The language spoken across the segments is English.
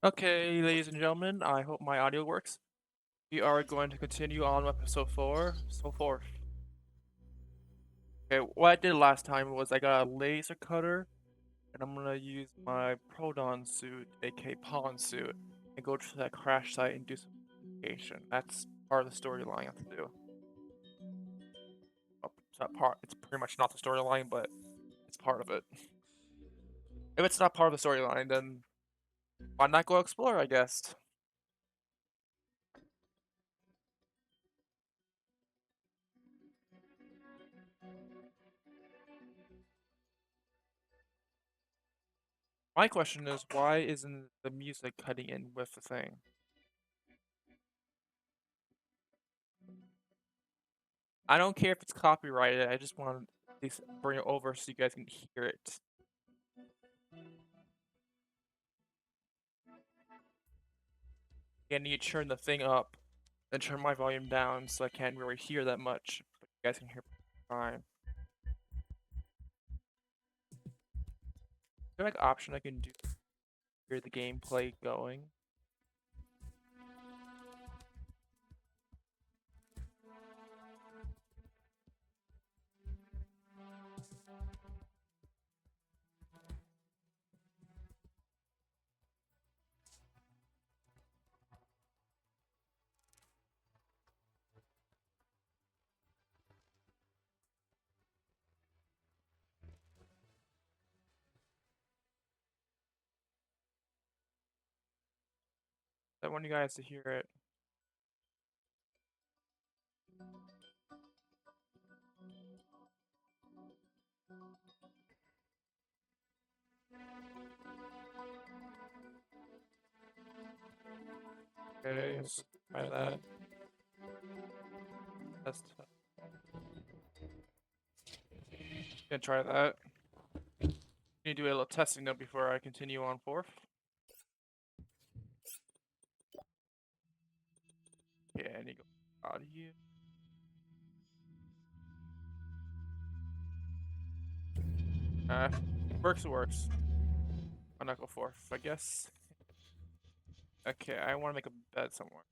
Okay, ladies and gentlemen, I hope my audio works. We are going to continue on with episode 4. So forth. Okay, what I did last time was I got a laser cutter, and I'm gonna use my Proton suit, aka Pawn suit, and go to that crash site and do some investigation. That's part of the storyline I have to do. Oh, it's not part. It's pretty much not the storyline, but it's part of it. If it's not part of the storyline, then why not go explore? I guess. My question is, why isn't the music cutting in with the thing? I don't care if it's copyrighted. I just want to at least bring it over so you guys can hear it. And you turn the thing up, then turn my volume down so I can't really hear that much, but you guys can hear fine. Is there like option I can do to hear the gameplay going? I want you guys to hear it. Okay, let's try that. Let's gonna try that. Need to do a little testing though before I continue on forth. Okay, I need to go out of here. Works works. I'll not go forth, I guess. Okay, I want to make a bed somewhere.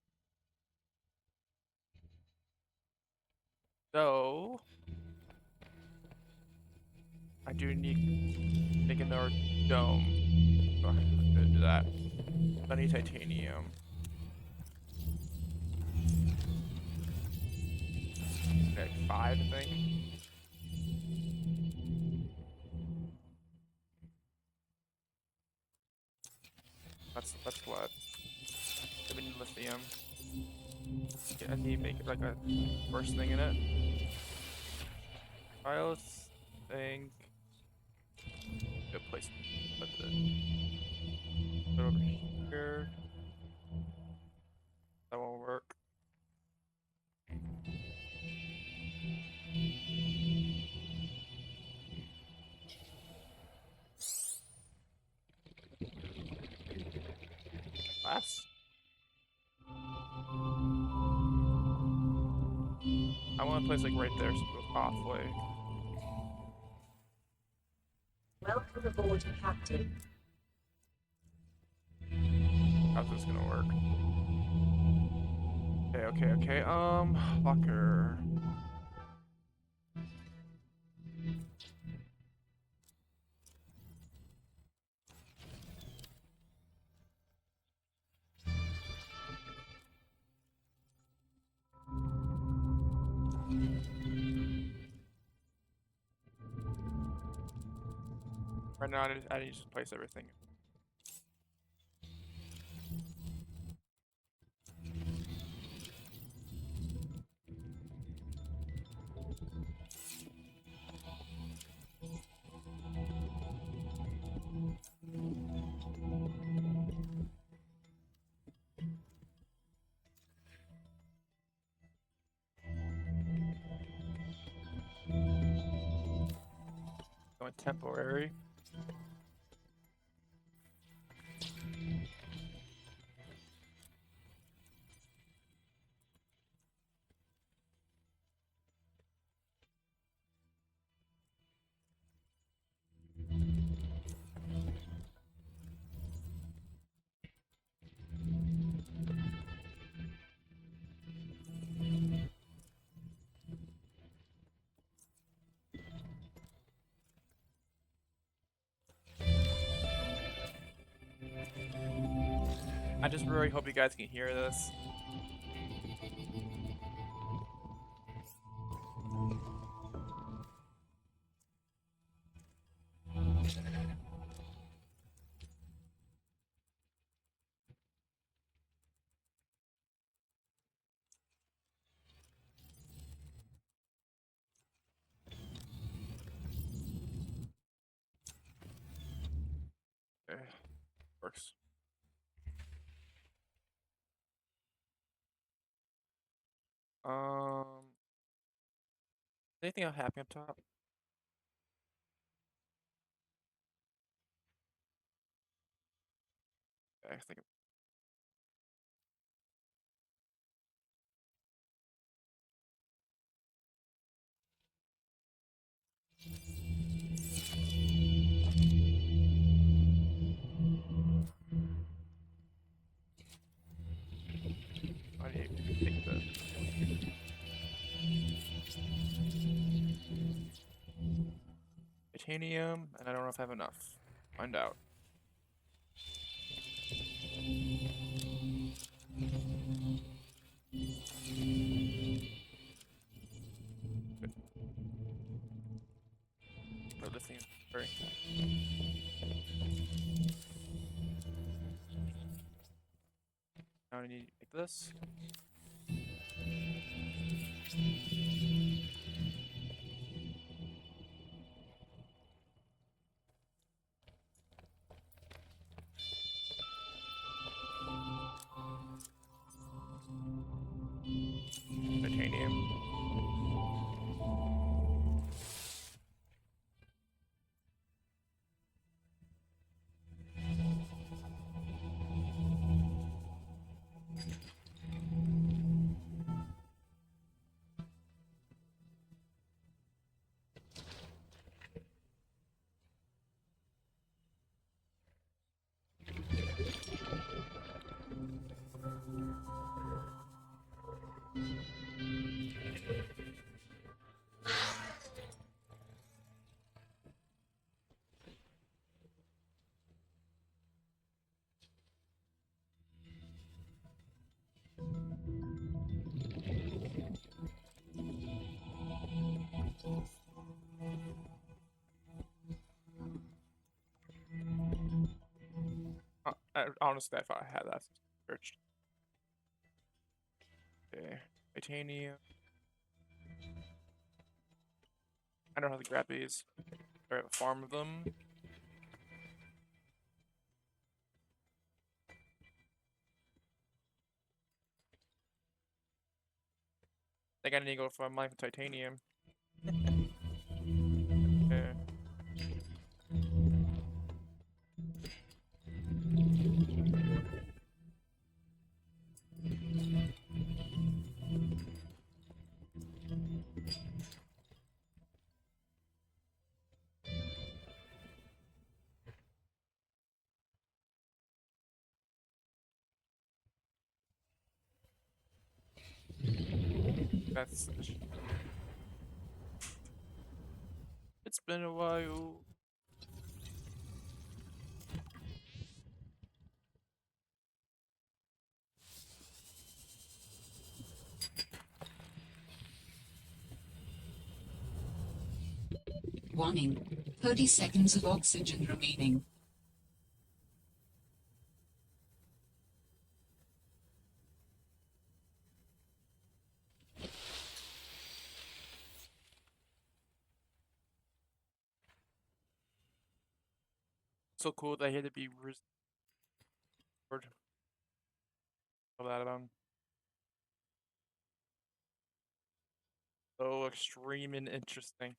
So I do need to make another dome. Oh, I'm gonna do that. I need titanium. Okay, 5, I think. That's what. We need lithium. I need to make it like a first thing in it. Files thing. Good place to put it. Put it over here. That won't work. Glass. I want a place like right there so it goes halfway. Welcome aboard, Captain. How's this gonna work? Okay. Locker. Right now, I need to just place everything. Going temporary. I just really hope you guys can hear this. Okay, works. Um, anything else happening up top? Okay, I think I need to take the titanium, and I don't know if I have enough. Find out. Good. Oh, this thing is very. Now I need to make this. Titanium. Honestly, I thought I had that searched. Okay, titanium. I don't know how to grab these. I have a farm of them. I think I need to go for mine for titanium. Okay. That's. It's been a while. Warning. 30 seconds of oxygen remaining. So cool that I had to be restored. All that on. So extreme and interesting.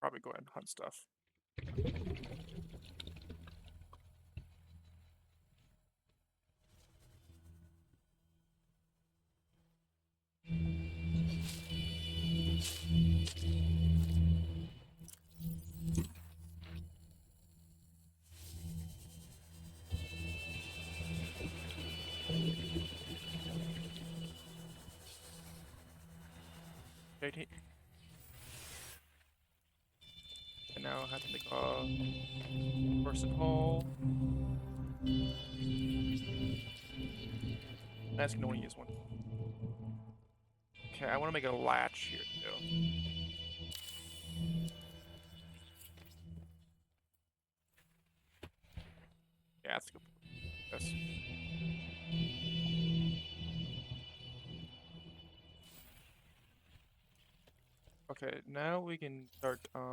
Probably go ahead and hunt stuff. Okay, and now now. I have to make a person hole. I just can only use one. Okay, I want to make a latch here too. Yeah, that's a good point. Yes. Okay, now we can start I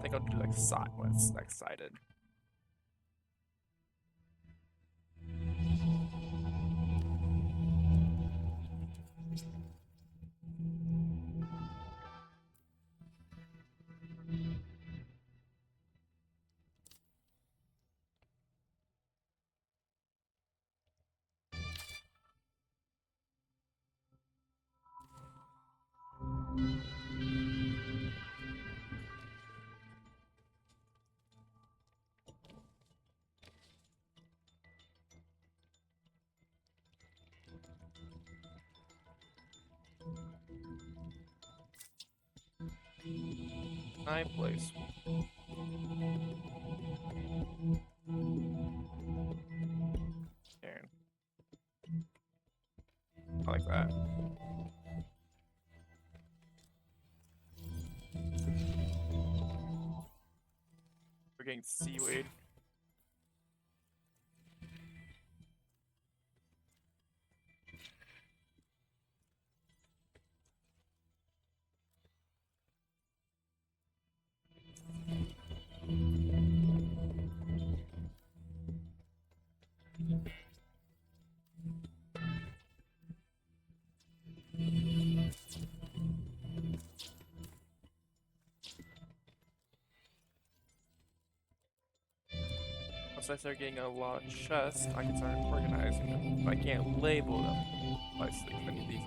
think I'll do like side what's like sided. I place. There. I like that. We're getting seaweed. Once I start getting a lot of chests, I can start organizing them. But I can't label them. Obviously, 'cause I need these.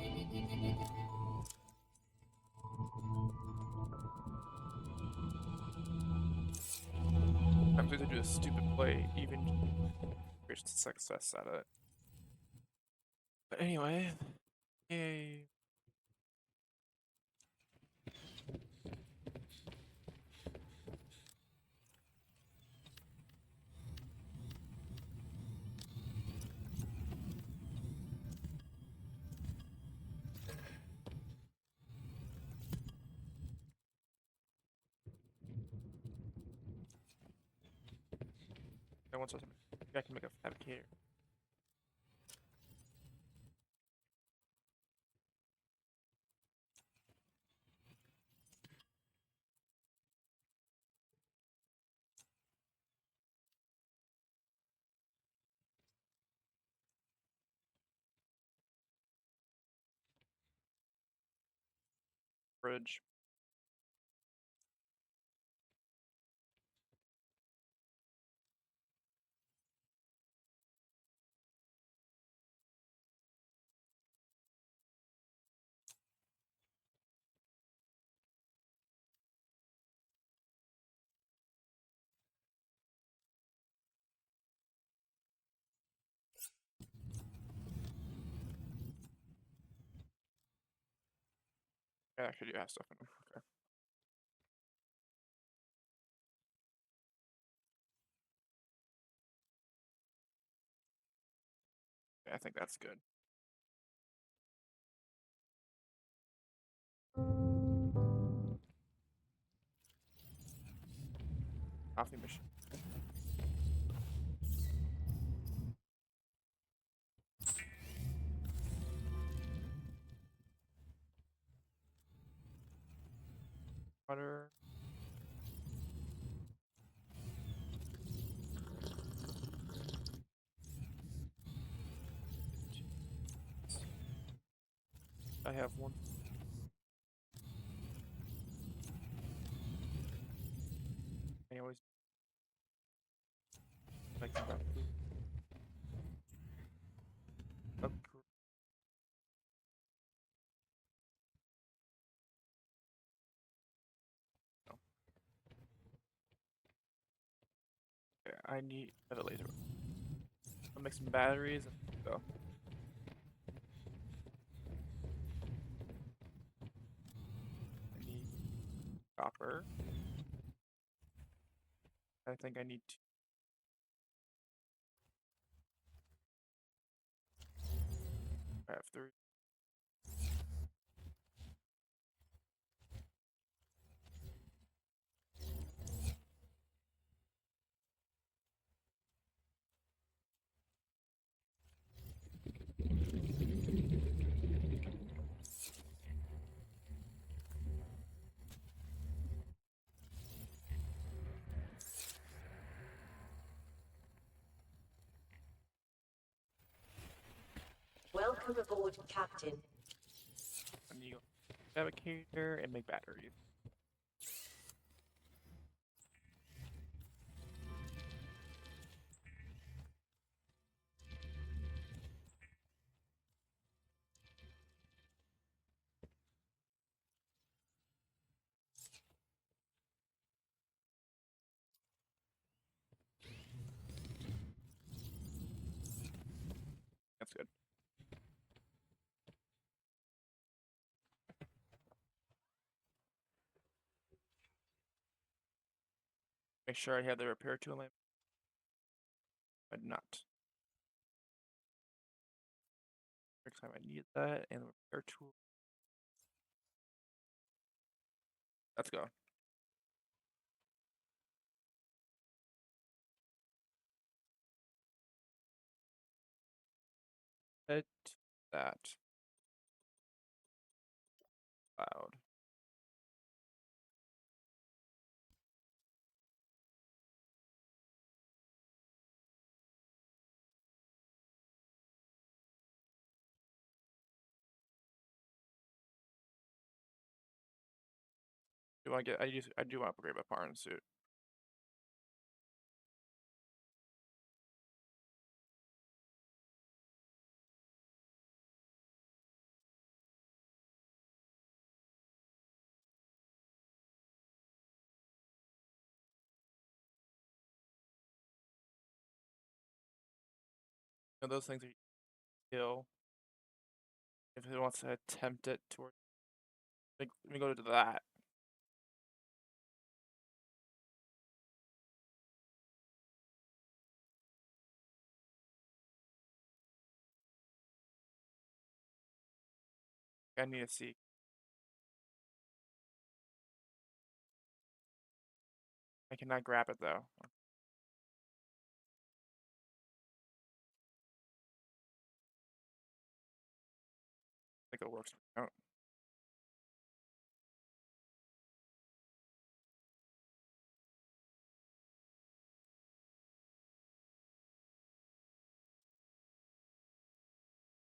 I'm going to do a stupid play, even reach success at it. But anyway, yay. And once I can make a fabricator. Bridge. I actually do have stuff in them. Okay. Yeah, I think that's good. Coffee machine. Water. I have one. I always like to grab food. No. Okay, I need a laser. I'll make some batteries and go. copper. I think I need to have three. Welcome aboard, Captain. I need fabricator and make batteries. That's good. Make sure I have the repair tool in my. I do not. Next time I need that and the repair tool. Let's go. Head to that cloud. Do I get? I do want to upgrade my Parn suit. You know, those things are kill if it wants to attempt it toward. Like, let me go to that. I need to see. I cannot grab it though. I think it works. Oh,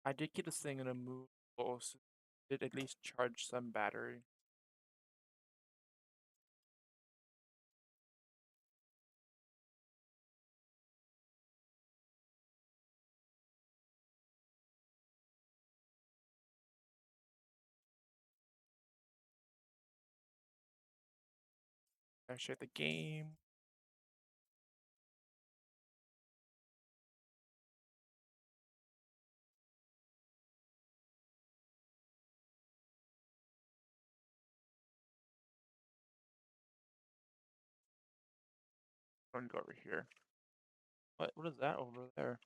I did get this thing in a move, so it at least charge some battery. I share the game. I'm gonna go over here. What is that over there?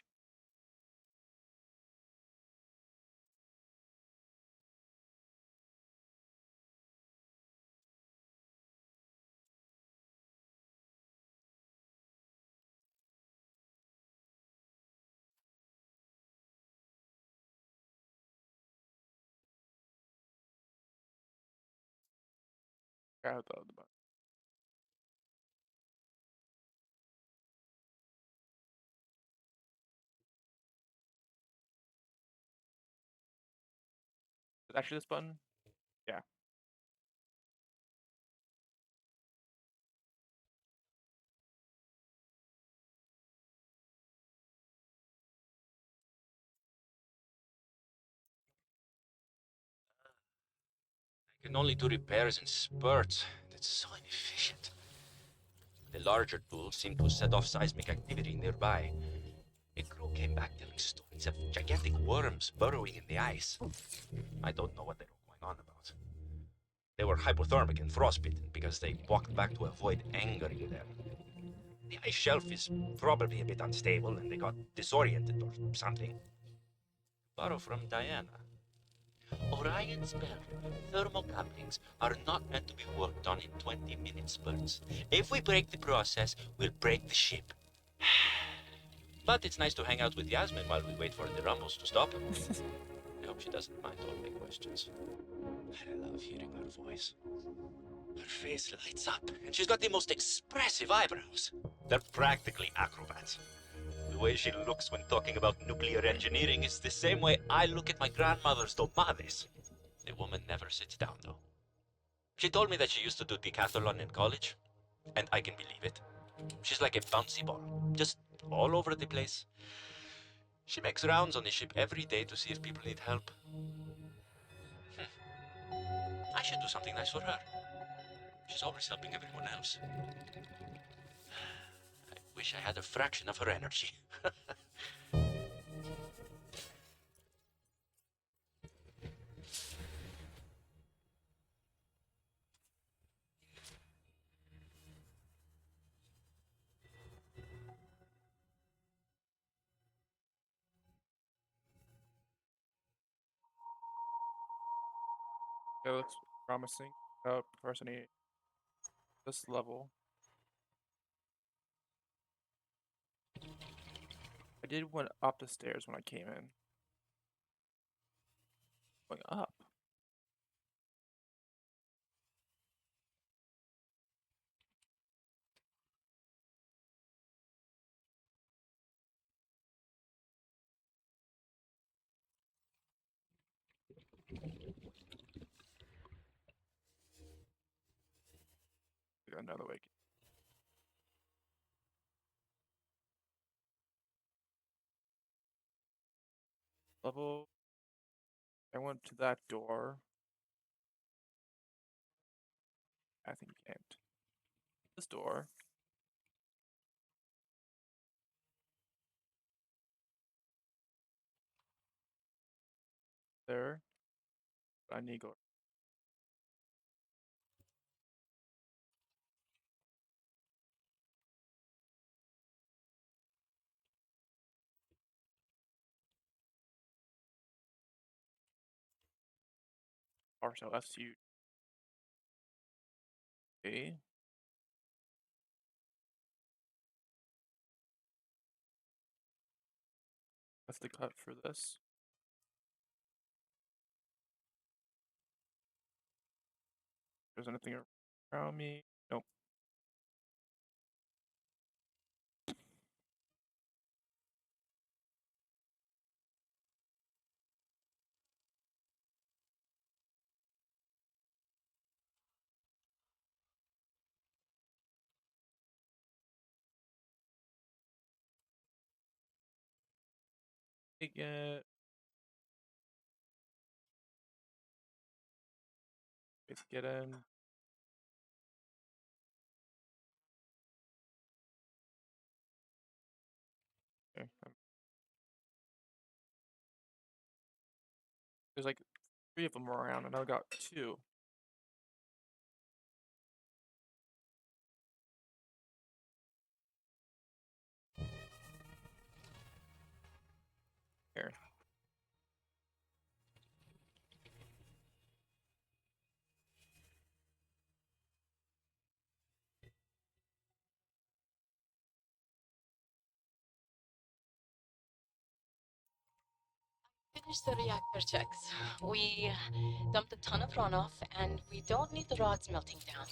Grab the button. Is it actually this button? Yeah. I can only do repairs in spurts. That's so inefficient. The larger tools seem to set off seismic activity nearby. A crew came back telling stories of gigantic worms burrowing in the ice. I don't know what they were going on about. They were hypothermic and frostbitten because they walked back to avoid angering them. The ice shelf is probably a bit unstable and they got disoriented or something. Borrow from Diana. Orion's belt thermal couplings are not meant to be worked on in 20-minute spurts. If we break the process, we'll break the ship. But it's nice to hang out with Yasmin while we wait for the rumbles to stop. I hope she doesn't mind all my questions. I love hearing her voice. Her face lights up, and she's got the most expressive eyebrows. They're practically acrobats. The way she looks when talking about nuclear engineering is the same way I look at my grandmother's tamales. The woman never sits down, though. She told me that she used to do decathlon in college, and I can believe it. She's like a bouncy ball, just all over the place. She makes rounds on the ship every day to see if people need help. I should do something nice for her. She's always helping everyone else. I wish I had a fraction of her energy. It looks promising. First I need this level. I did went up the stairs when I came in. Going up. Another way. Level. I went to that door. I think you can't. This door. There. I need to go. Partial SU. Okay. That's the cut for this. There's anything around me? Nope. Get. Let's get in. Okay. There's like 3 of them around, and I got 2. Here. Finished the reactor checks. We dumped a ton of runoff, and we don't need the rods melting down.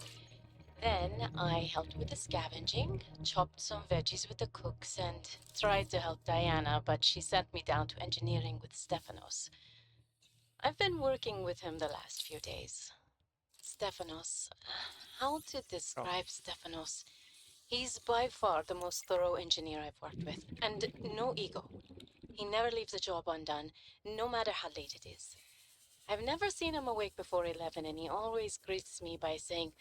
Then I helped with the scavenging, chopped some veggies with the cooks, and tried to help Diana, but she sent me down to engineering with Stefanos. I've been working with him the last few days. Stefanos. How to describe Stefanos? He's by far the most thorough engineer I've worked with, and no ego. He never leaves a job undone, no matter how late it is. I've never seen him awake before 11, and he always greets me by saying,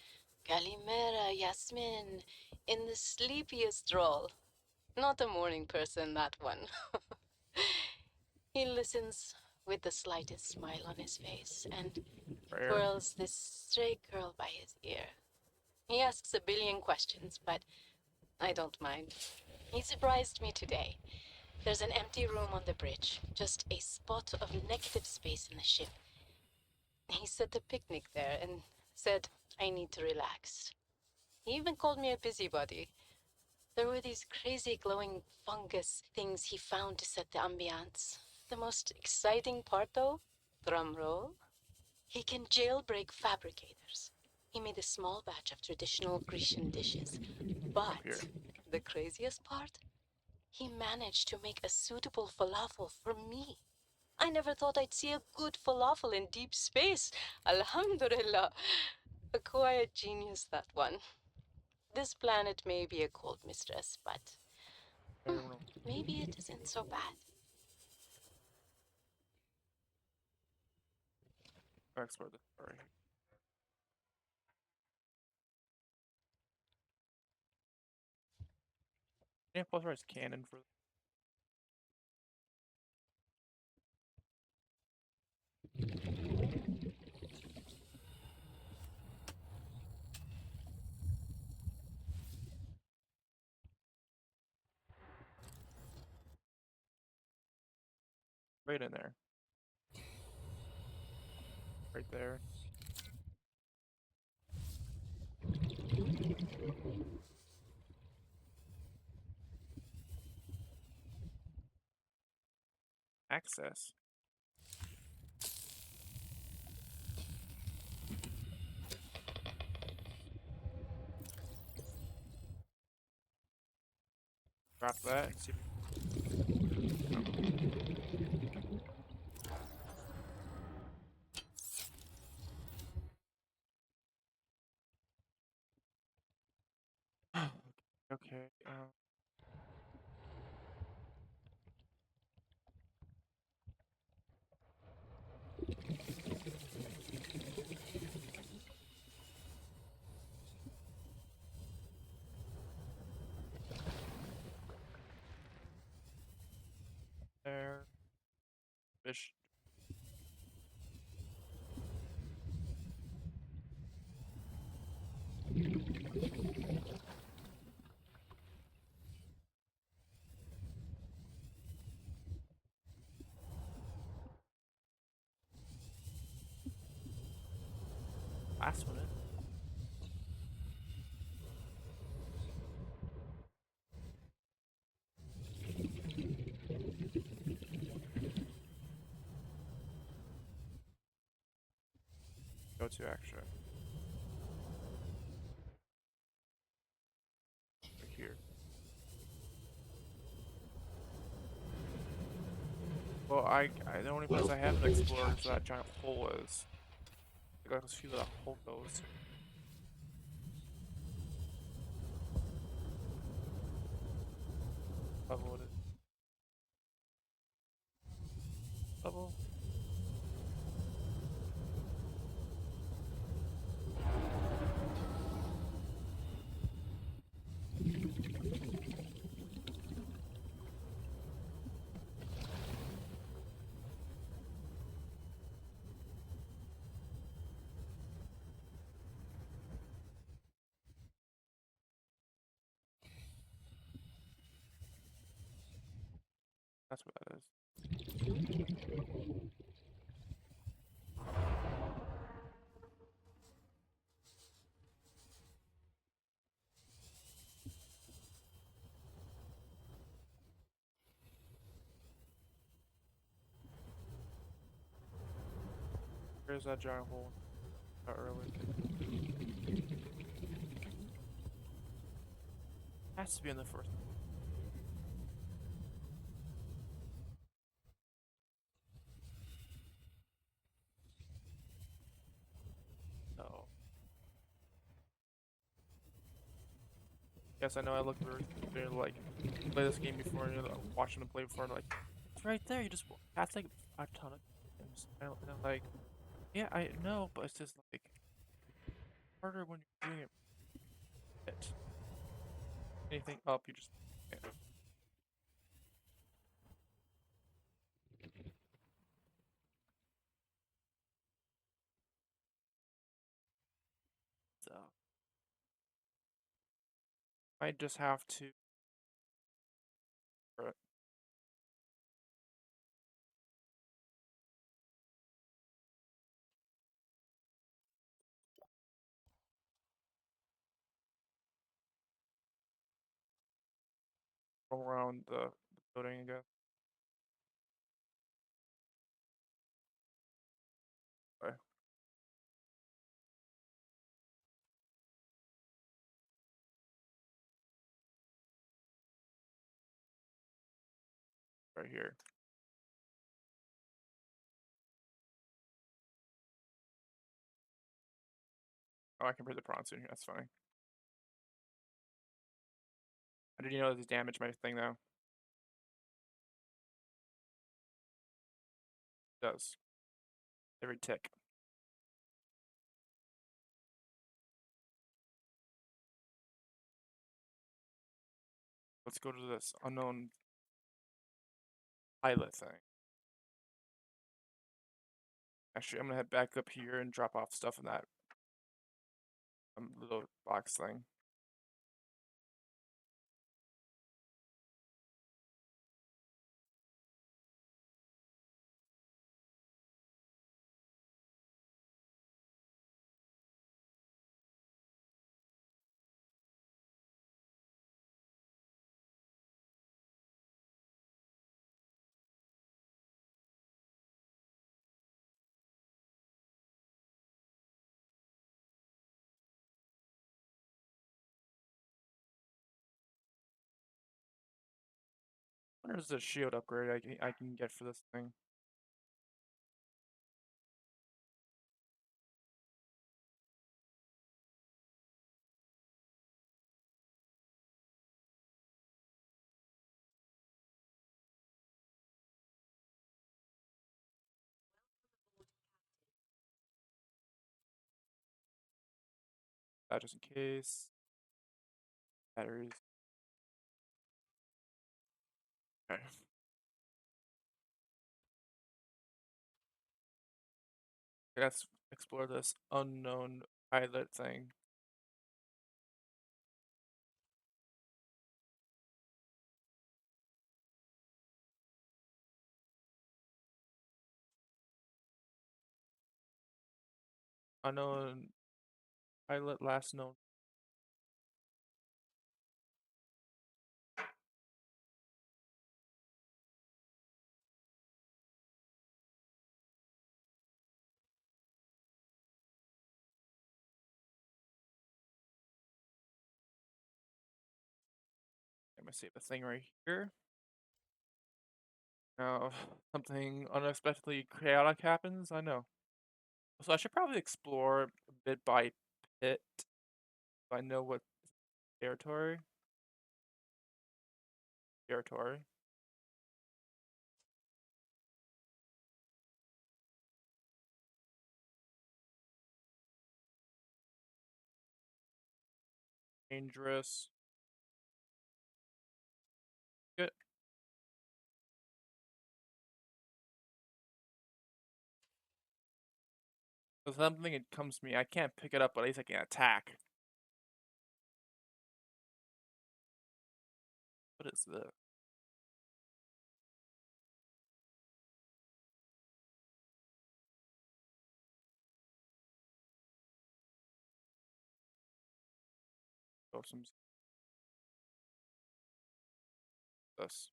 Kalimera, Yasmin, in the sleepiest drawl. Not a morning person, that one. He listens with the slightest smile on his face and Rare. twirls this stray curl by his ear. He asks a billion questions, but I don't mind. He surprised me today. There's an empty room on the bridge, just a spot of negative space in the ship. He set a picnic there and said I need to relax. He even called me a busybody. There were these crazy glowing fungus things he found to set the ambiance. The most exciting part, though, drum roll, he can jailbreak fabricators. He made a small batch of traditional Grecian dishes. Up here. But the craziest part? He managed to make a suitable falafel for me. I never thought I'd see a good falafel in deep space. Alhamdulillah. A quiet genius, that one. This planet may be a cold mistress, but I don't know. maybe it isn't so bad. Explore this part right here. Yeah, plus rice cannon for right in there. Right there. Access. Drop that and see if okay. There. Fish. Last one in. Go to extra. Right here. Well, the only place I haven't explored is that giant hole is. I gotta see where that hole goes. Level it is. Level. That's what that is. There's that giant hole. Not early. Has to be in the first. No. Yes, I know. I looked for like play this game before and watching them play before and like it's right there. You just that's like a ton of games. And I'm like, yeah, I know, but it's just like harder when you're doing it. Anything up, you just can't. stuff. I just have to. Go around the building again. Okay. Right here. Oh, I can put the prawn suit here. That's fine. I didn't know this damaged my thing though. It does. Every tick. Let's go to this unknown pilot thing. Actually, I'm gonna head back up here and drop off stuff in that little box thing. Where's the shield upgrade I can get for this thing? That just in case. Batteries. Okay. Let's explore this unknown pilot thing. Unknown pilot last known. I'm gonna save the thing right here. Now, something unexpectedly chaotic happens. I know. So I should probably explore bit by bit. So I know what territory. Territory. Dangerous. Good. So something it comes to me. I can't pick it up, but at least I can attack. What is this? Oh, some this.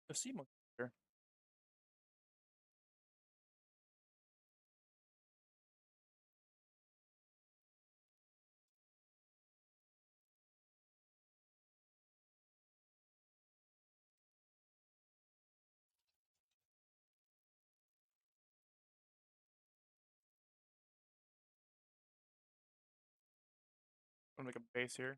The sea monkey here. I'm gonna make a base here.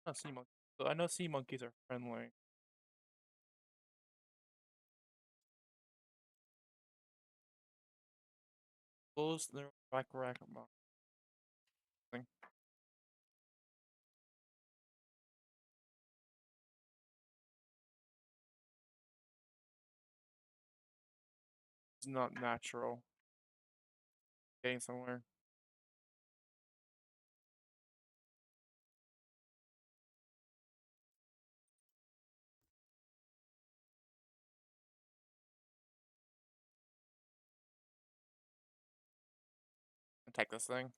Not sea monkeys. So I know sea monkeys are friendly. Close their back rack about thing. It's not natural. Getting somewhere. Attack this thing.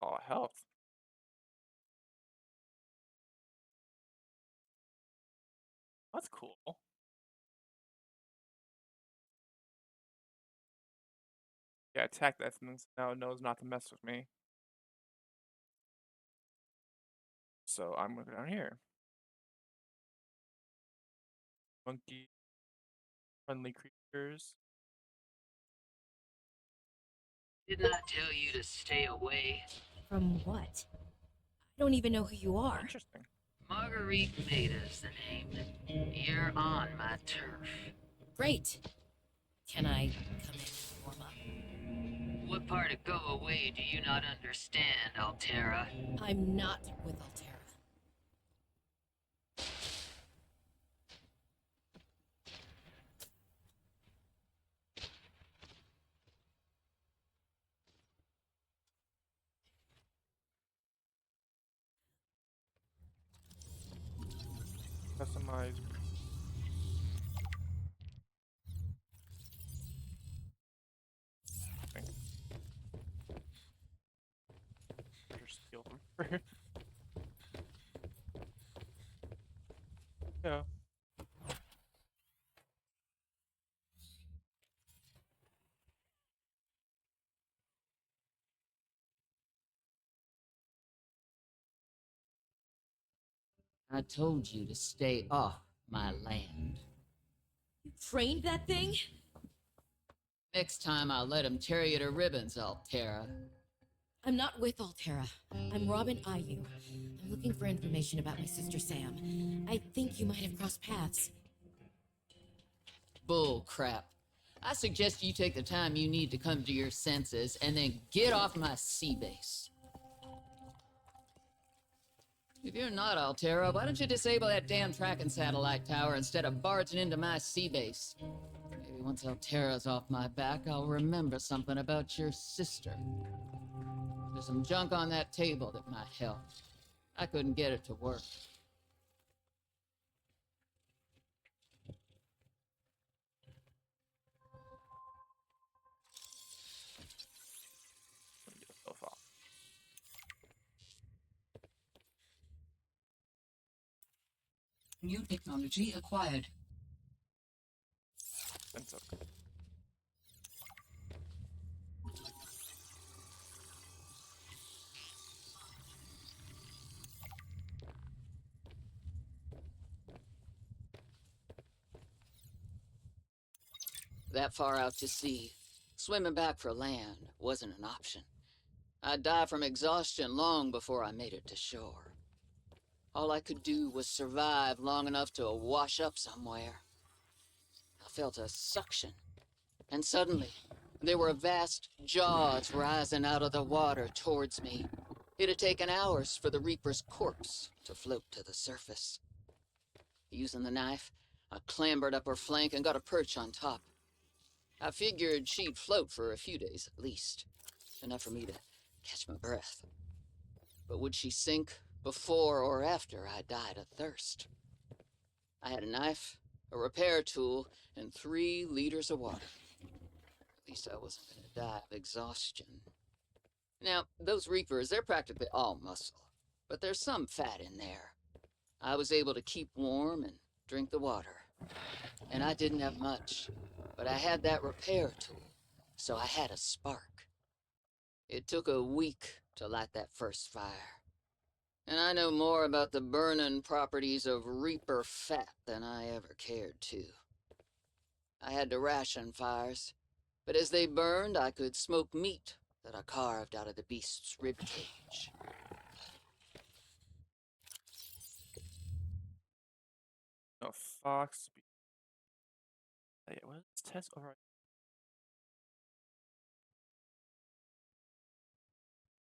Oh, health. That's cool. Yeah, attack that thing. Now it knows not to mess with me. So I'm gonna go down here. Monkey friendly creatures. Didn't I tell you to stay away? From what? I don't even know who you are. Interesting. Marguerite Maida's the name. You're on my turf. Great. Can I come in and warm up? What part of go away do you not understand, Altera? I'm not with Altera. Customize. Thing. Steel Reaper. Yeah. I told you to stay off my land. You trained that thing? Next time I'll let him tear you to ribbons, Altera. I'm not with Altera. I'm Robin Ayu. I'm looking for information about my sister Sam. I think you might have crossed paths. Bull crap. I suggest you take the time you need to come to your senses and then get off my sea base. If you're not Altera, why don't you disable that damn tracking satellite tower instead of barging into my sea base? Maybe once Altera's off my back, I'll remember something about your sister. There's some junk on that table that might help. I couldn't get it to work. Let me get myself off. New technology acquired. Sense of. That far out to sea, swimming back for land wasn't an option. I'd die from exhaustion long before I made it to shore. All I could do was survive long enough to wash up somewhere. I felt a suction, and suddenly, there were vast jaws rising out of the water towards me. It had taken hours for the Reaper's corpse to float to the surface. Using the knife, I clambered up her flank and got a perch on top. I figured she'd float for a few days at least, enough for me to catch my breath. But would she sink before or after I died of thirst? I had a knife, a repair tool, and 3 liters of water. At least I wasn't going to die of exhaustion. Now, those Reapers, they're practically all muscle, but there's some fat in there. I was able to keep warm and drink the water. And I didn't have much, but I had that repair tool, so I had a spark. It took a week to light that first fire. And I know more about the burning properties of Reaper fat than I ever cared to. I had to ration fires, but as they burned, I could smoke meat that I carved out of the beast's ribcage. No fox. Hey, what is test? Alright.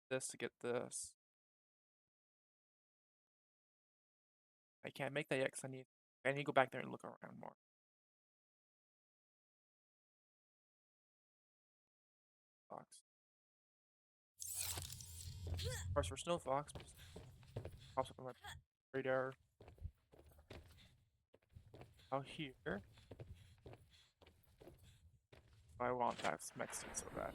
This to get this. I can't make that yet because I need to go back there and look around more. Fox. Of course, there's no fox. Pops up on my radar. Out here. I want that Mexican so bad.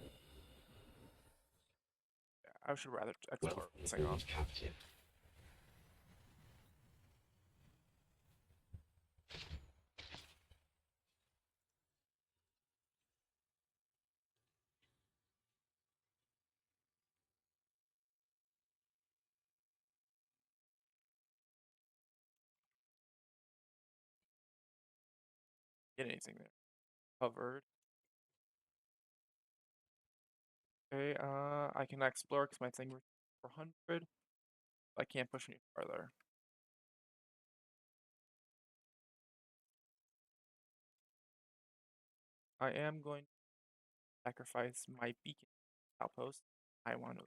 Yeah, I should rather explore this thing off. Captain. Get anything there. Covered. Okay, I can explore because my thing was 400. I can't push any farther. I am going to sacrifice my beacon outpost. I want to.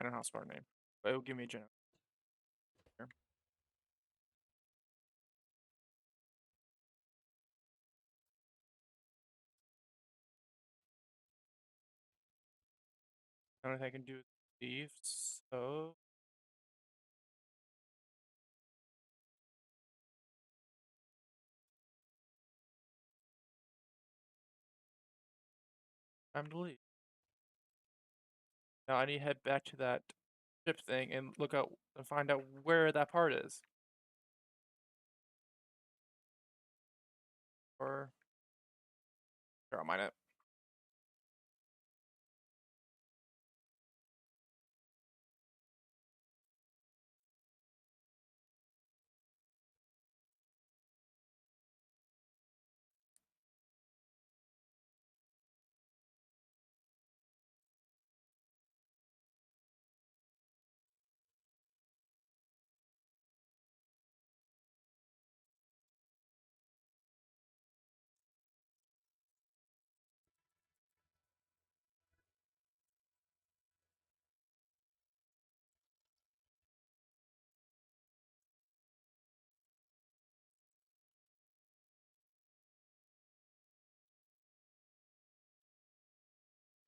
I don't know how to spell her name, but it will give me a generator. I don't think I can do leave, so time to leave. Now I need to head back to that ship thing and look out and find out where that part is. Or here, I'll mine it.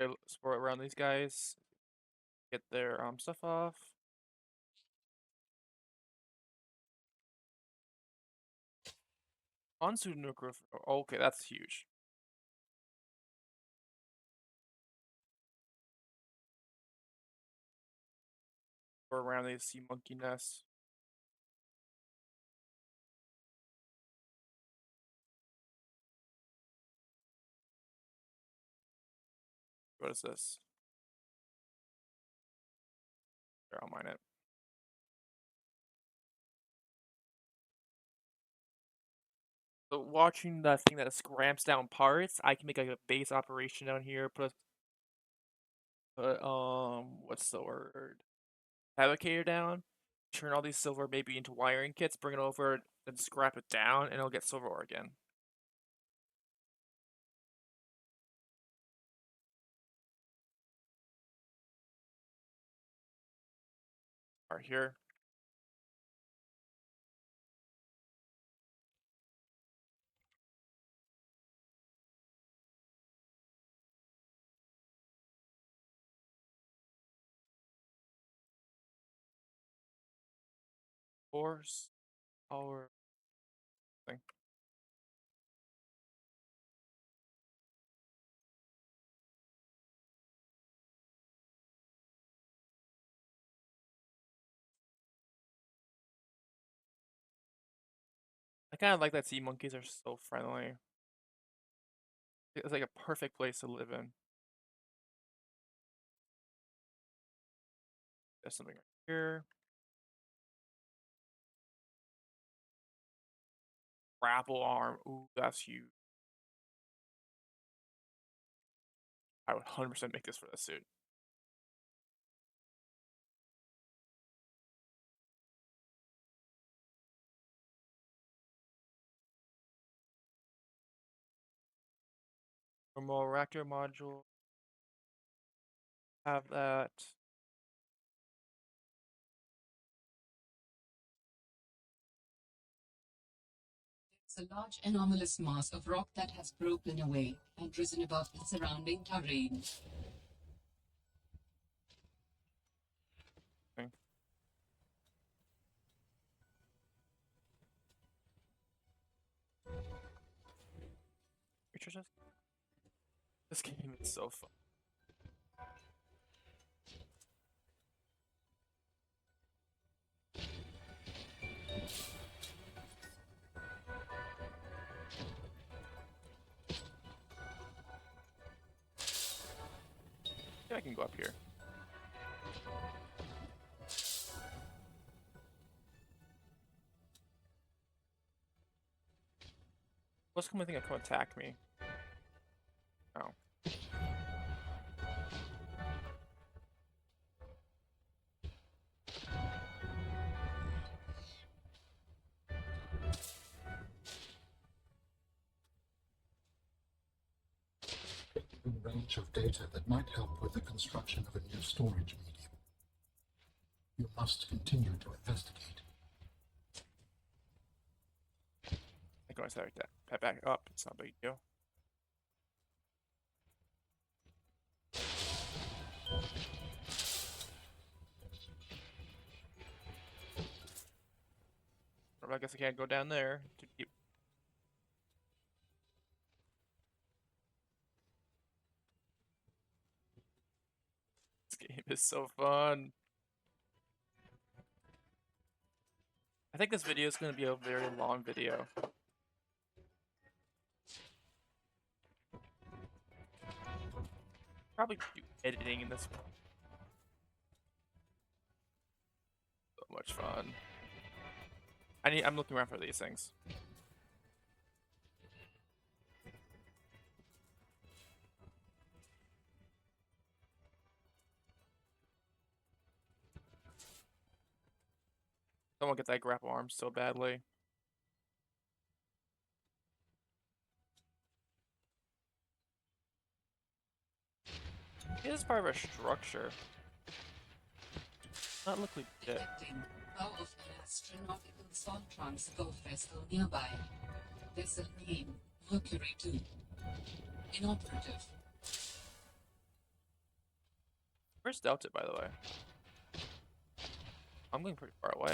Okay, explore around these guys. Get their stuff off. On Subnautica. Okay, that's huge. Or around these sea monkey nests. What is this? Here, I'll mine it. So watching that thing that scramps down parts, I can make like a base operation down here. Put what's the word? Fabricator down. Turn all these silver maybe into wiring kits. Bring it over and scrap it down, and it'll get silver ore again. Right here. Force our thing. I kind of like that sea monkeys are so friendly. It's like a perfect place to live in. There's something right here. Grapple arm. Ooh, that's huge. I would 100% make this for the suit. Thermal reactor module. Have that. It's a large anomalous mass of rock that has broken away and risen above the surrounding terrain. Thing. Creatures. This game is so fun. I think I can go up here. What's coming? Think come attack me? Oh. A range of data that might help with the construction of a new storage medium. You must continue to investigate. I can always have that back up. It's not a big deal. Or I guess I can't go down there. Too deep. This game is so fun. I think this video is going to be a very long video. Probably do editing in this one. So much fun. I'm looking around for these things. Someone get that grapple arm so badly. It is part of a structure. Not look like it. Detecting bow of an astronautical salt transport vessel nearby. Vessel name Mercury 2. Inoperative. Where's Delta, by the way? I'm going pretty far away.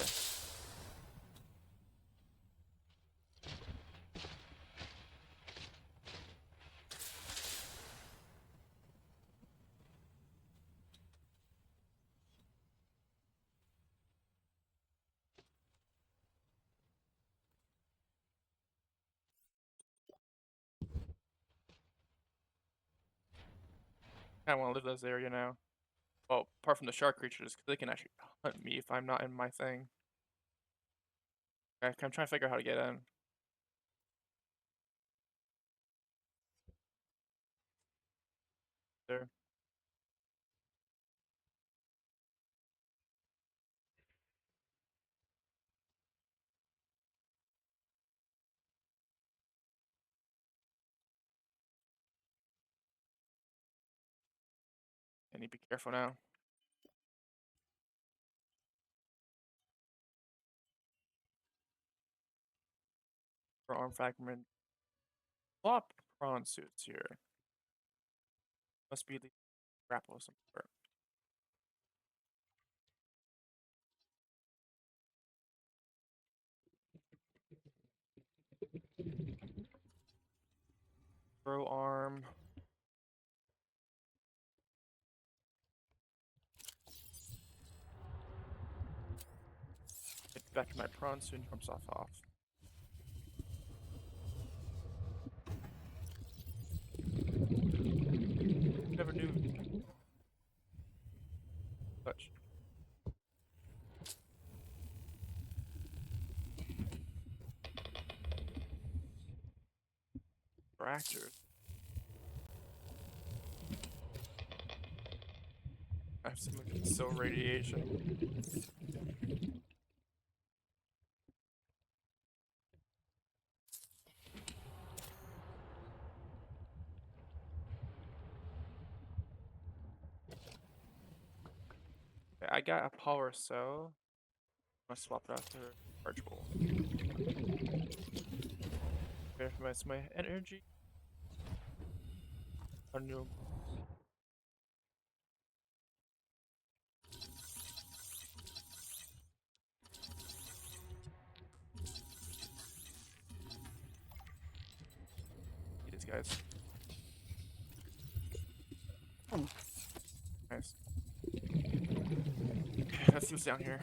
I want to live this area now. Well, apart from the shark creatures, because they can actually hunt me if I'm not in my thing. Okay, I'm trying to figure out how to get in. There. I need to be careful now. For arm fragment. Swap prawn suits here. Must be the grapple of some sort. Throw arm. Get back to my prawn soon jumps off. Never knew. Touch. Fractures. I have someone can sow radiation. Okay, I got a power cell. I'm gonna swap it out to chargeable. Maximize my energy. Unknown. These guys. Nice. Okay, let's see what's down here.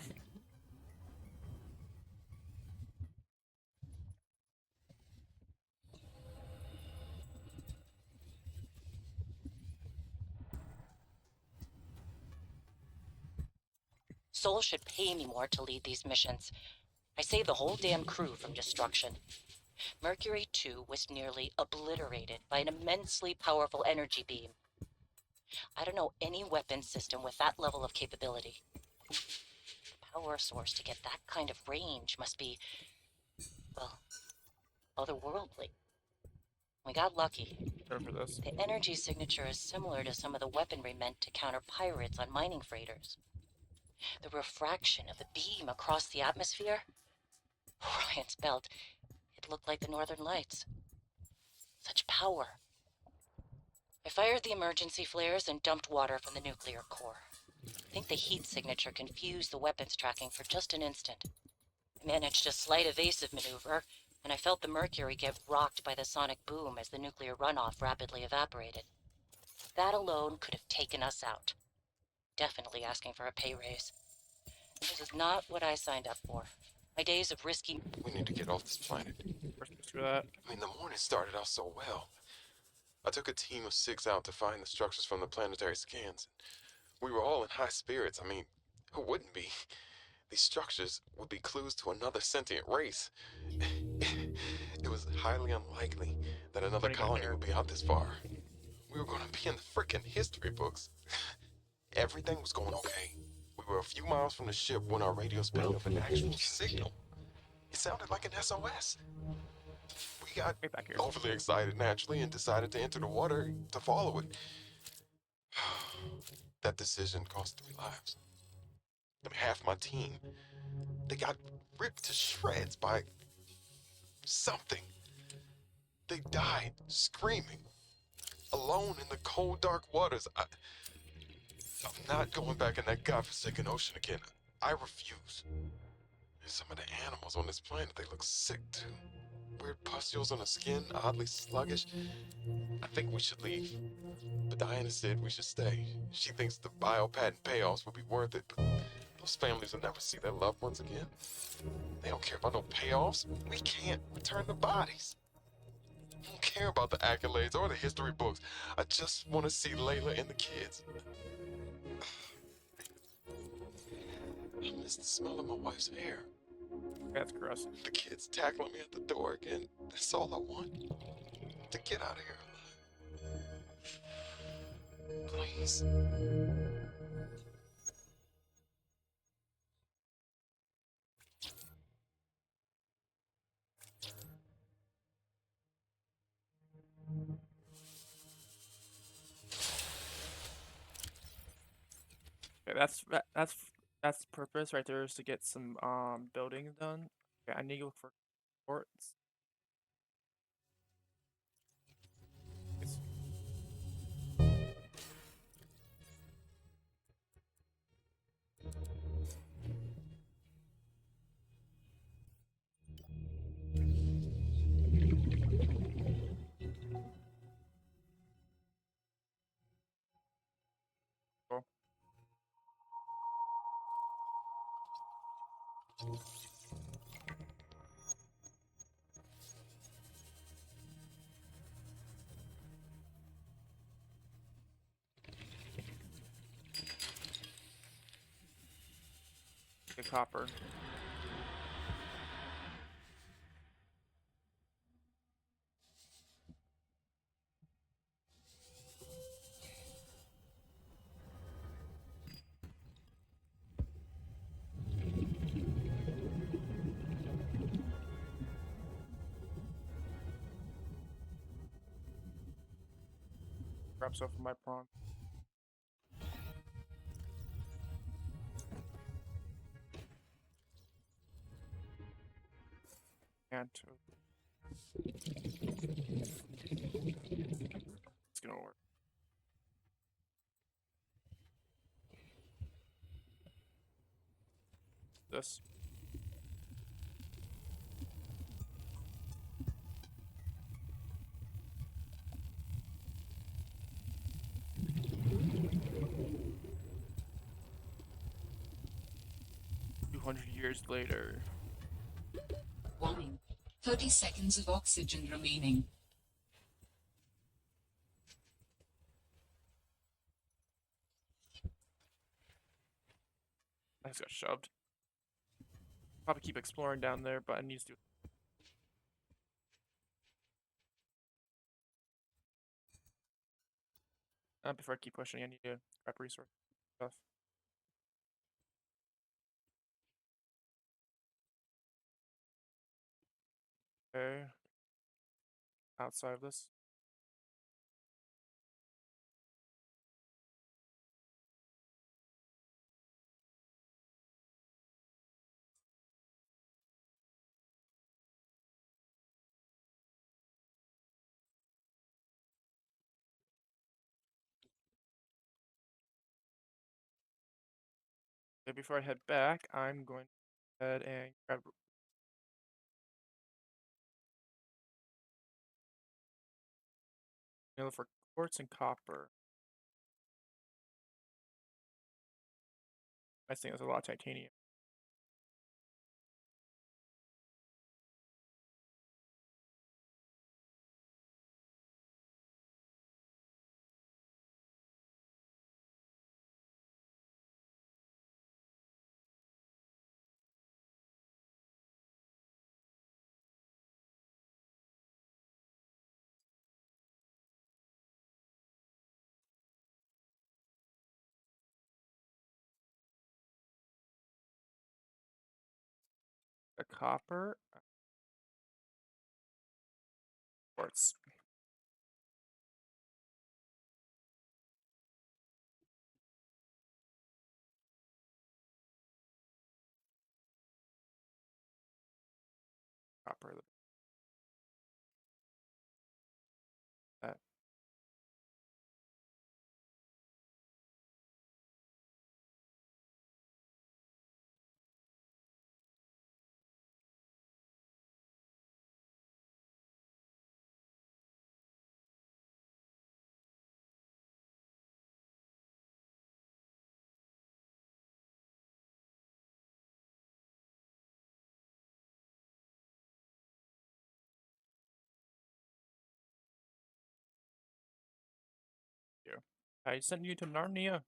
Sol should pay me more to lead these missions. I saved the whole damn crew from destruction. Mercury 2 was nearly obliterated by an immensely powerful energy beam. I don't know any weapon system with that level of capability. The power source to get that kind of range must be, well, otherworldly. We got lucky. Go for this. The energy signature is similar to some of the weaponry meant to counter pirates on mining freighters. The refraction of the beam across the atmosphere? Ryan's belt, it looked like the Northern Lights. Such power. I fired the emergency flares and dumped water from the nuclear core. I think the heat signature confused the weapons tracking for just an instant. I managed a slight evasive maneuver, and I felt the mercury get rocked by the sonic boom as the nuclear runoff rapidly evaporated. That alone could have taken us out. Definitely asking for a pay raise. This is not what I signed up for. My days of risky... We need to get off this planet. First, do that. I mean, the morning started out so well. I took a team of 6 out to find the structures from the planetary scans. We were all in high spirits. I mean, who wouldn't be? These structures would be clues to another sentient race. It was highly unlikely that another colony would be out this far. We were going to be in the frickin' history books. Everything was going okay. We were a few miles from the ship when our radios picked up an actual signal. It sounded like an SOS. We got overly excited naturally and decided to enter the water to follow it. That decision cost 3 lives. I mean, half my team, they got ripped to shreds by something. They died screaming, alone in the cold, dark waters. I'm not going back in that godforsaken ocean again. I refuse. Some of the animals on this planet, they look sick too. Weird pustules on the skin, oddly sluggish. I think we should leave. But Diana said we should stay. She thinks the biopatent payoffs will be worth it, but those families will never see their loved ones again. They don't care about no payoffs. We can't return the bodies. I don't care about the accolades or the history books. I just want to see Layla and the kids. I miss the smell of my wife's hair. That's gross. The kids tackling me at the door again. That's all I want. To get out of here alive. Please. Okay, that's the purpose right there, is to get some building done. Okay, I need to look for ports. The copper. Grab some from my prawn. And it's gonna work. This. $200 later. Warning. 30 seconds of oxygen remaining. I just got shoved. Probably keep exploring down there, but I need to do. Before I keep pushing, I need to grab resource stuff. Okay. Outside of this. Okay, before I head back, I'm going to head and grab. Look for quartz and copper. I think there's a lot of titanium. The copper. Quartz. Copper. That. You. I sent you to Narnia.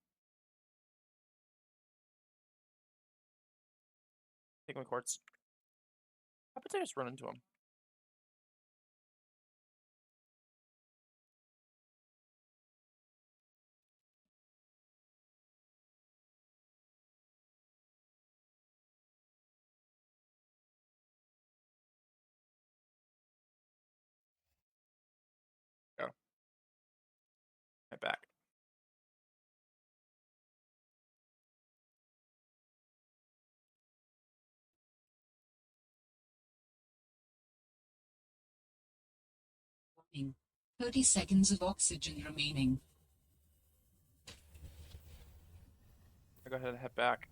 Take my quartz. How about I just run into him? Go. Head back. Warning. 30 seconds of oxygen remaining. I go ahead and head back.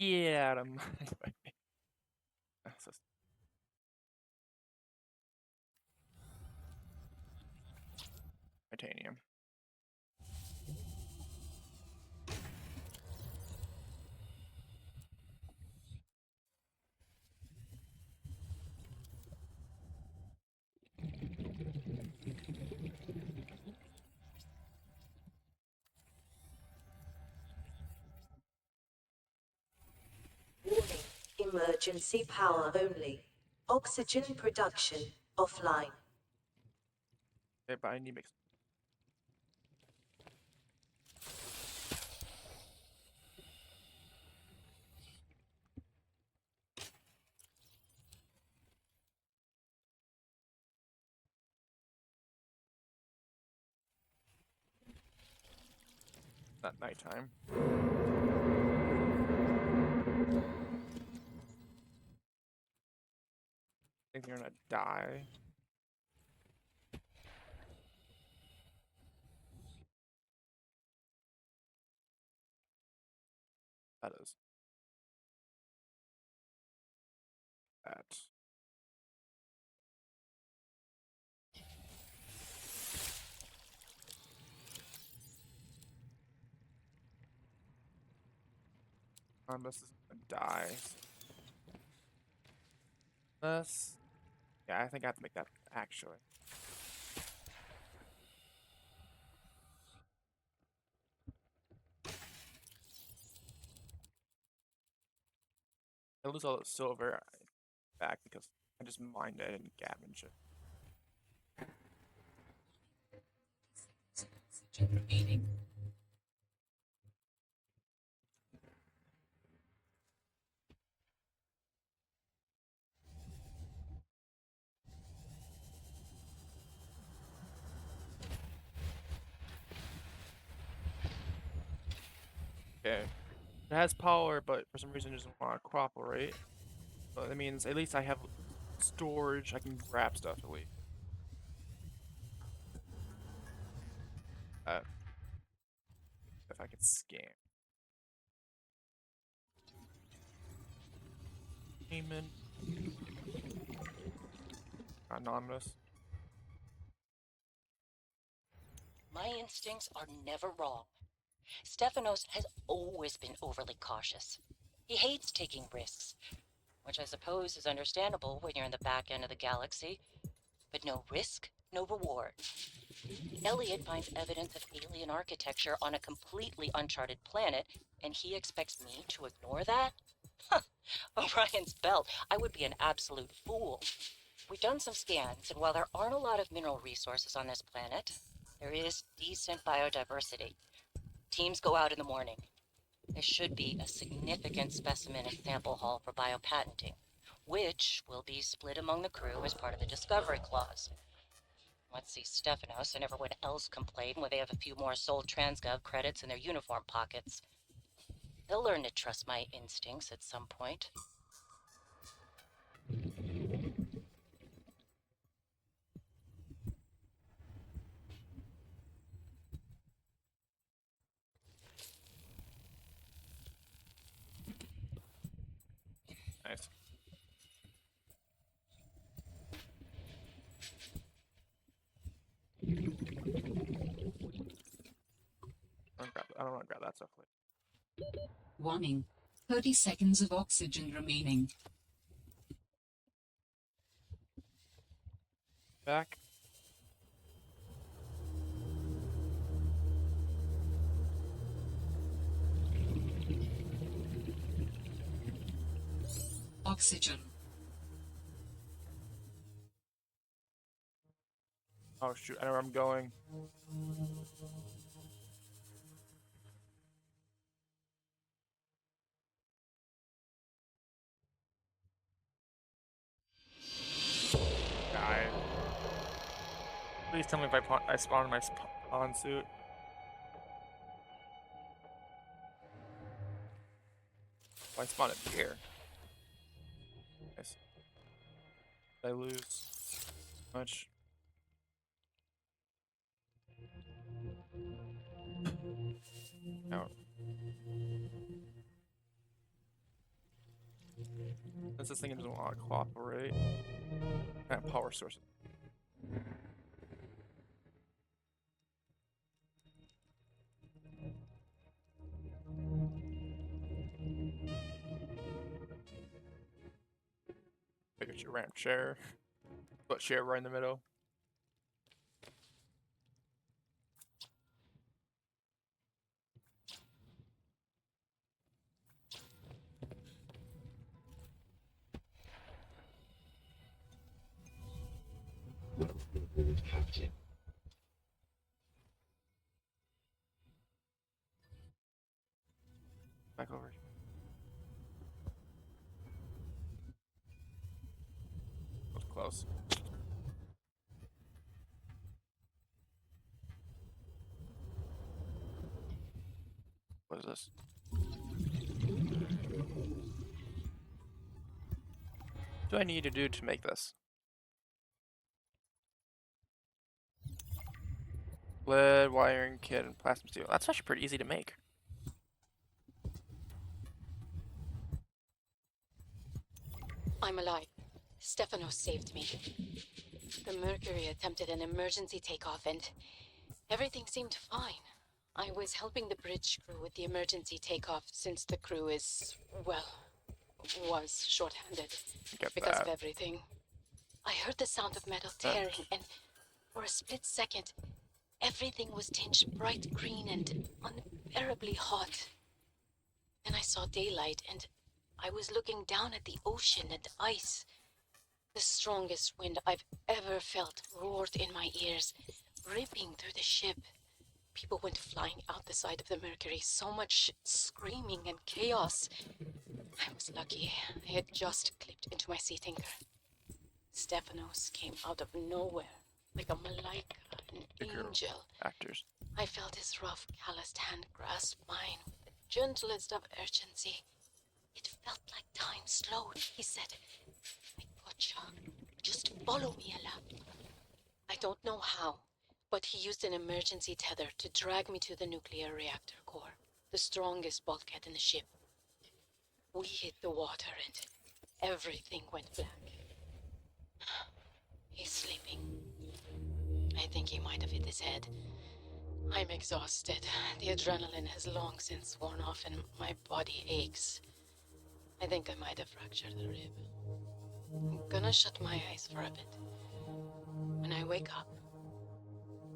Yeah, anyway. So titanium. Warning. Emergency power only. Oxygen production offline. Okay, but I need to make. Not nighttime. I think you're gonna die. That is. That. This is gonna die. This. Yeah, I think I have to make that actually. I lose all the silver back because I just mined it and scavenged it. Oxygen remaining. Okay. It has power, but for some reason it doesn't want to cooperate. So that means at least I have storage. I can grab stuff at least. If I can scan. Payment. Anonymous. My instincts are never wrong. Stephanos has always been overly cautious. He hates taking risks, which I suppose is understandable when you're in the back end of the galaxy. But no risk, no reward. Elliot finds evidence of alien architecture on a completely uncharted planet, and he expects me to ignore that? Orion's belt, I would be an absolute fool. We've done some scans, and while there aren't a lot of mineral resources on this planet, there is decent biodiversity. Teams go out in the morning. There should be a significant specimen and sample haul for biopatenting, which will be split among the crew as part of the discovery clause. Let's see Stephanos and everyone else complain when they have a few more sold Transgov credits in their uniform pockets. They'll learn to trust my instincts at some point. Nice. I don't want to grab that stuff later. Warning. 30 seconds of oxygen remaining. Back. Oxygen. Oh shoot, I know where I'm going. Died. Please tell me if I spawn in my spawn suit. Oh, I spawned it here. Nice. Did I lose much? No. Since this thing doesn't want to cooperate. And power sources. Figured you ran chair. Put chair right in the middle. Back over here. That was close. What is this? What do I need to do to make this? Lead, wiring kit, and plasma steel. That's actually pretty easy to make. I'm alive. Stefanos saved me. The Mercury attempted an emergency takeoff and everything seemed fine. I was helping the bridge crew with the emergency takeoff since the crew is, well, was shorthanded Get because that. of everything. I heard the sound of metal tearing and for a split second, everything was tinged bright green and unbearably hot. Then I saw daylight and I was looking down at the ocean and ice. The strongest wind I've ever felt roared in my ears, ripping through the ship. People went flying out the side of the Mercury, so much screaming and chaos. I was lucky. I had just clipped into my sea tinker. Stefanos came out of nowhere, like a malaika, an Figure angel. Actors. I felt his rough, calloused hand grasp mine with the gentlest of urgency. It felt like time slowed. He said, "My gotcha. Just follow me, Ella." I don't know how, but he used an emergency tether to drag me to the nuclear reactor core, the strongest bulkhead in the ship. We hit the water and everything went black. He's sleeping. I think he might have hit his head. I'm exhausted. The adrenaline has long since worn off and my body aches. I think I might have fractured the rib. I'm gonna shut my eyes for a bit. When I wake up,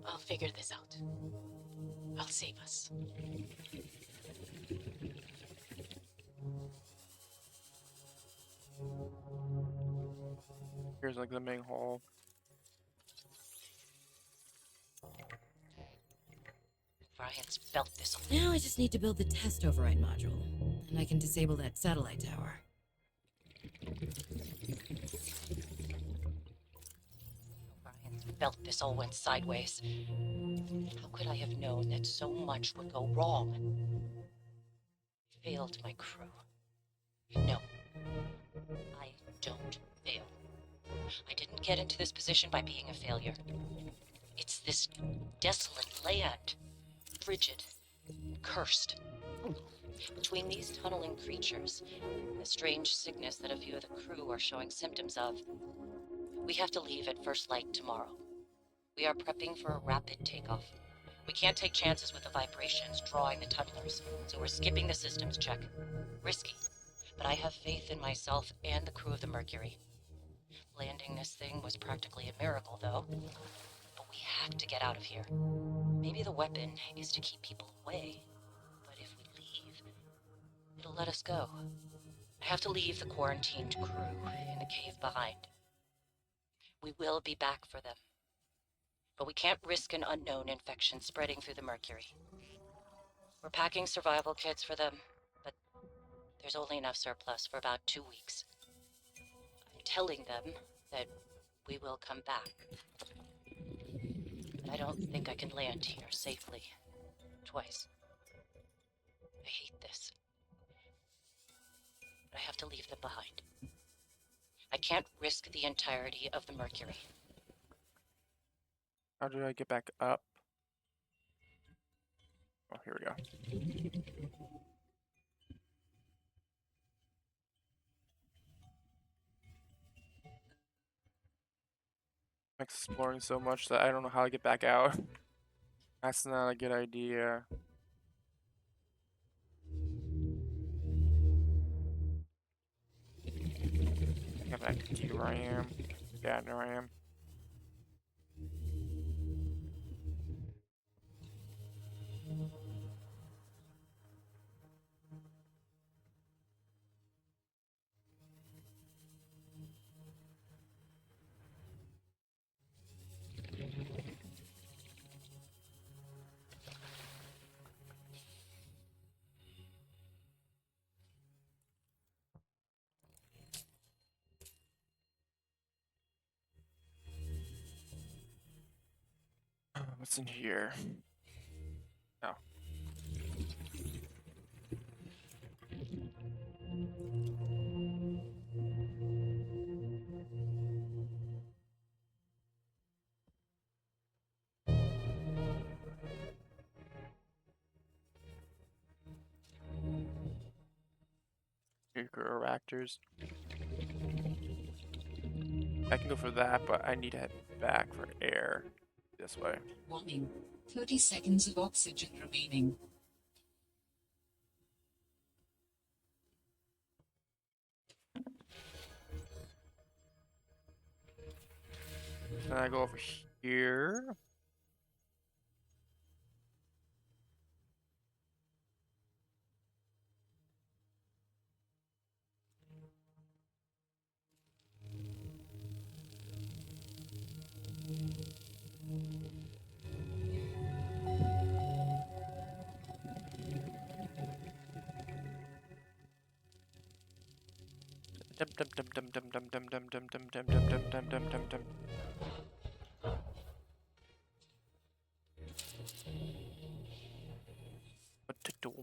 I'll figure this out. I'll save us. Here's like the main hall. Brian's felt this. Now I just need to build the test override module, and I can disable that satellite tower. Brian's felt this all went sideways. How could I have known that so much would go wrong? Failed my crew. No, I don't fail. I didn't get into this position by being a failure. It's this desolate land. Frigid. Cursed. Between these tunneling creatures, and the strange sickness that a few of the crew are showing symptoms of, we have to leave at first light tomorrow. We are prepping for a rapid takeoff. We can't take chances with the vibrations drawing the tunnelers, so we're skipping the systems check. Risky, but I have faith in myself and the crew of the Mercury. Landing this thing was practically a miracle, though. But we have to get out of here. Maybe the weapon is to keep people away, but if we leave, it'll let us go. I have to leave the quarantined crew in the cave behind. We will be back for them, but we can't risk an unknown infection spreading through the Mercury. We're packing survival kits for them, but there's only enough surplus for about 2 weeks. I'm telling them that we will come back, but I don't think I can land here safely twice. I hate this, but I have to leave them behind. I can't risk the entirety of the Mercury. How do I get back up? Oh, here we go. exploring so much that I don't know how to get back out. That's not a good idea. Get back to where I am. Yeah, there I am. What's in here? Oh. Raptors. I can go for that, but I need to head back for air. This way. Warning. 30 seconds of oxygen remaining. Then I go over here. Dum dum dum dum dum dum dum dum dum dum dum dum dum dum dum dum dum. What to do?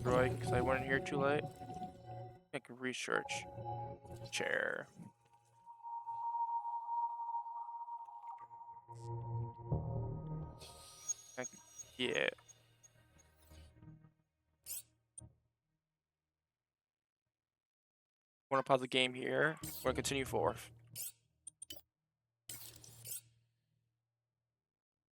Right, because I went in here too late. Make a research chair. Yeah. Want to pause the game here? Want to continue forth?